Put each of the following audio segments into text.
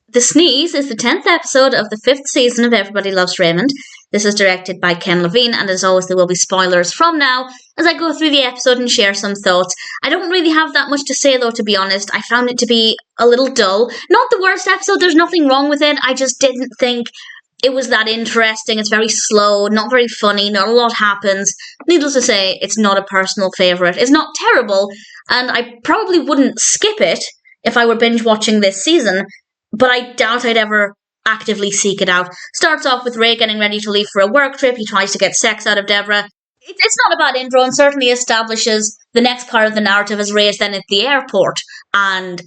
The Sneeze is the 10th episode of the 5th season of Everybody Loves Raymond. This is directed by Ken Levine, and as always there will be spoilers from now as I go through the episode and share some thoughts. I don't really have that much to say though, to be honest. I found it to be a little dull. Not the worst episode, there's nothing wrong with it. I just didn't think it was that interesting. It's very slow, not very funny, not a lot happens. Needless to say, it's not a personal favourite. It's not terrible, and I probably wouldn't skip it if I were binge watching this season, but I doubt I'd ever actively seek it out. Starts off with Ray getting ready to leave for a work trip. He tries to get sex out of Debra. It's not a bad intro and certainly establishes the next part of the narrative as Ray is then at the airport. And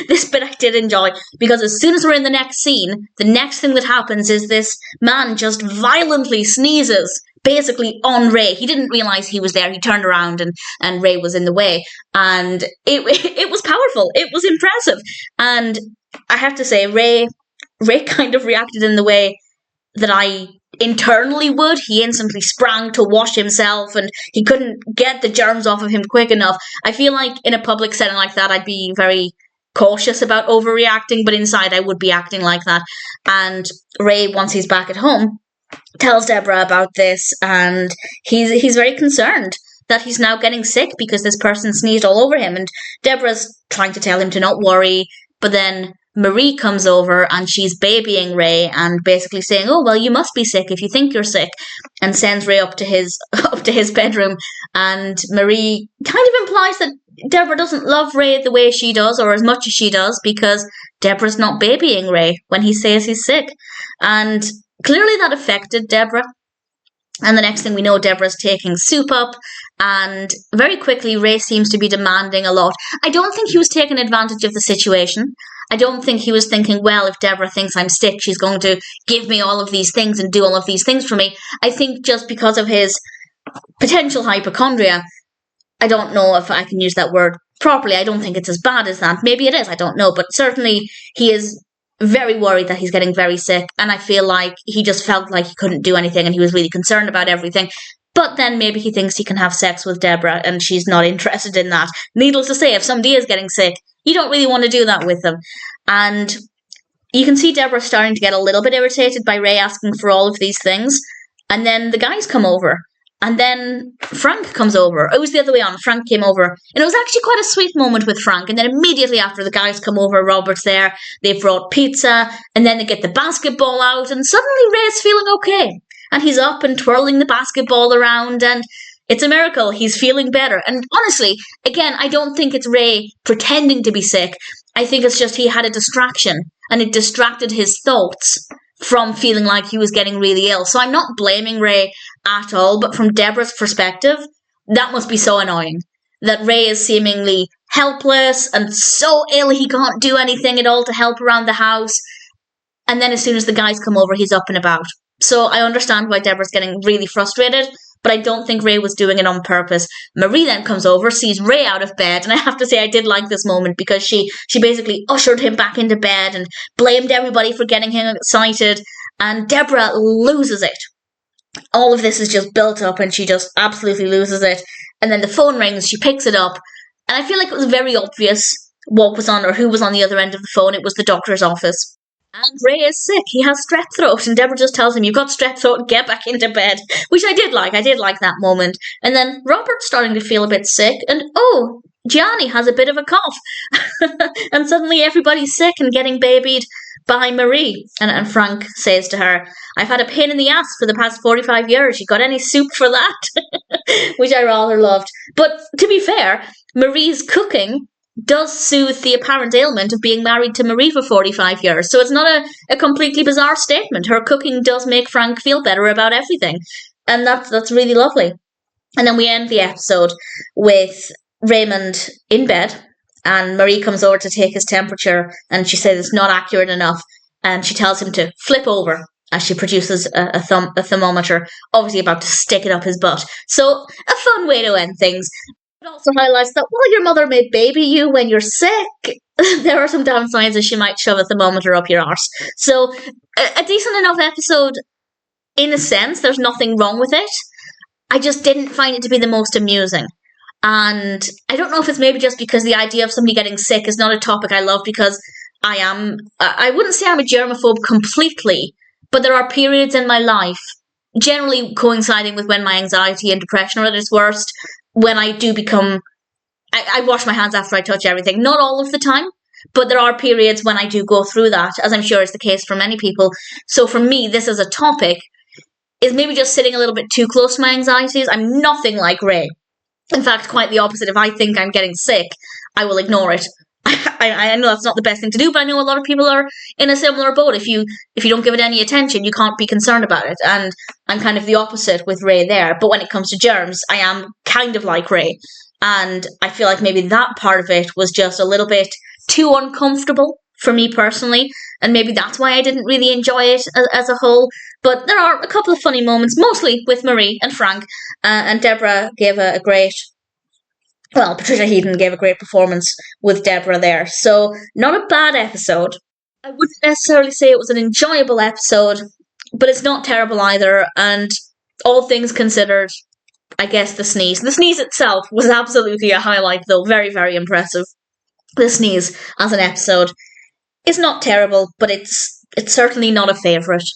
this bit I did enjoy, because as soon as we're in the next scene, the next thing that happens is this man just violently sneezes, basically on Ray. He didn't realise he was there. He turned around and Ray was in the way. And it was powerful. It was impressive. And I have to say, Ray kind of reacted in the way that I internally would. He instantly sprang to wash himself and he couldn't get the germs off of him quick enough. I feel like in a public setting like that, I'd be very cautious about overreacting, but inside I would be acting like that. And Ray, once he's back at home, tells Debra about this, and he's very concerned that he's now getting sick because this person sneezed all over him. And Debra's trying to tell him to not worry, but then Marie comes over and she's babying Ray and basically saying, oh, well, you must be sick if you think you're sick, and sends Ray up to his bedroom. And Marie kind of implies that Debra doesn't love Ray the way she does, or as much as she does, because Debra's not babying Ray when he says he's sick. And clearly that affected Debra. And the next thing we know, Debra's taking soup up, and very quickly Ray seems to be demanding a lot. I don't think he was taking advantage of the situation. I don't think he was thinking, well, if Debra thinks I'm sick, she's going to give me all of these things and do all of these things for me. I think just because of his potential hypochondria, I don't know if I can use that word properly. I don't think it's as bad as that. Maybe it is, I don't know. But certainly he is very worried that he's getting very sick, and I feel like he just felt like he couldn't do anything and he was really concerned about everything. But then maybe he thinks he can have sex with Debra and she's not interested in that. Needless to say, if somebody is getting sick, you don't really want to do that with them. And you can see Debra starting to get a little bit irritated by Ray asking for all of these things. And then the guys come over. And then Frank comes over. It was the other way on. Frank came over. And it was actually quite a sweet moment with Frank. And then immediately after the guys come over, Robert's there. They've brought pizza. And then they get the basketball out. And suddenly Ray's feeling okay. And he's up and twirling the basketball around. And it's a miracle. He's feeling better. And honestly, again, I don't think it's Ray pretending to be sick. I think it's just he had a distraction. And it distracted his thoughts from feeling like he was getting really ill. So I'm not blaming Ray at all, but from Debra's perspective, that must be so annoying. That Ray is seemingly helpless and so ill he can't do anything at all to help around the house. And then as soon as the guys come over, he's up and about. So I understand why Debra's getting really frustrated, but I don't think Ray was doing it on purpose. Marie then comes over, sees Ray out of bed, and I have to say I did like this moment because she basically ushered him back into bed and blamed everybody for getting him excited, and Debra loses it. All of this is just built up and she just absolutely loses it. And then the phone rings, she picks it up, and I feel like it was very obvious what was on or who was on the other end of the phone. It was the doctor's office. And Ray is sick. He has strep throat. And Debra just tells him, you've got strep throat, get back into bed. Which I did like. I did like that moment. And then Robert's starting to feel a bit sick. And oh, Gianni has a bit of a cough. And suddenly everybody's sick and getting babied by Marie. And Frank says to her, I've had a pain in the ass for the past 45 years. You got any soup for that? Which I rather loved. But to be fair, Marie's cooking does soothe the apparent ailment of being married to Marie for 45 years. So it's not a completely bizarre statement. Her cooking does make Frank feel better about everything. And that's really lovely. And then we end the episode with Raymond in bed. And Marie comes over to take his temperature. And she says it's not accurate enough. And she tells him to flip over as she produces a thermometer, obviously about to stick it up his butt. So a fun way to end things. It also highlights that while your mother may baby you when you're sick, there are some downsides as she might shove a thermometer up your arse. So a decent enough episode in a sense. There's nothing wrong with it. I just didn't find it to be the most amusing. And I don't know if it's maybe just because the idea of somebody getting sick is not a topic I love, because I wouldn't say I'm a germaphobe completely, but there are periods in my life, generally coinciding with when my anxiety and depression are at its worst, when I do become, I wash my hands after I touch everything. Not all of the time, but there are periods when I do go through that, as I'm sure is the case for many people. So for me, this as a topic is maybe just sitting a little bit too close to my anxieties. I'm nothing like Ray. In fact, quite the opposite. If I think I'm getting sick, I will ignore it. I know that's not the best thing to do, but I know a lot of people are in a similar boat. If you don't give it any attention, you can't be concerned about it. And I'm kind of the opposite with Ray there. But when it comes to germs, I am kind of like Ray. And I feel like maybe that part of it was just a little bit too uncomfortable for me personally. And maybe that's why I didn't really enjoy it as a whole. But there are a couple of funny moments, mostly with Marie and Frank. And Debra gave a great... Well, Patricia Heaton gave a great performance with Debra there. So, not a bad episode. I wouldn't necessarily say it was an enjoyable episode, but it's not terrible either. And all things considered, I guess the sneeze. The sneeze itself was absolutely a highlight, though. Very, very impressive. The sneeze as an episode is not terrible, but it's certainly not a favourite.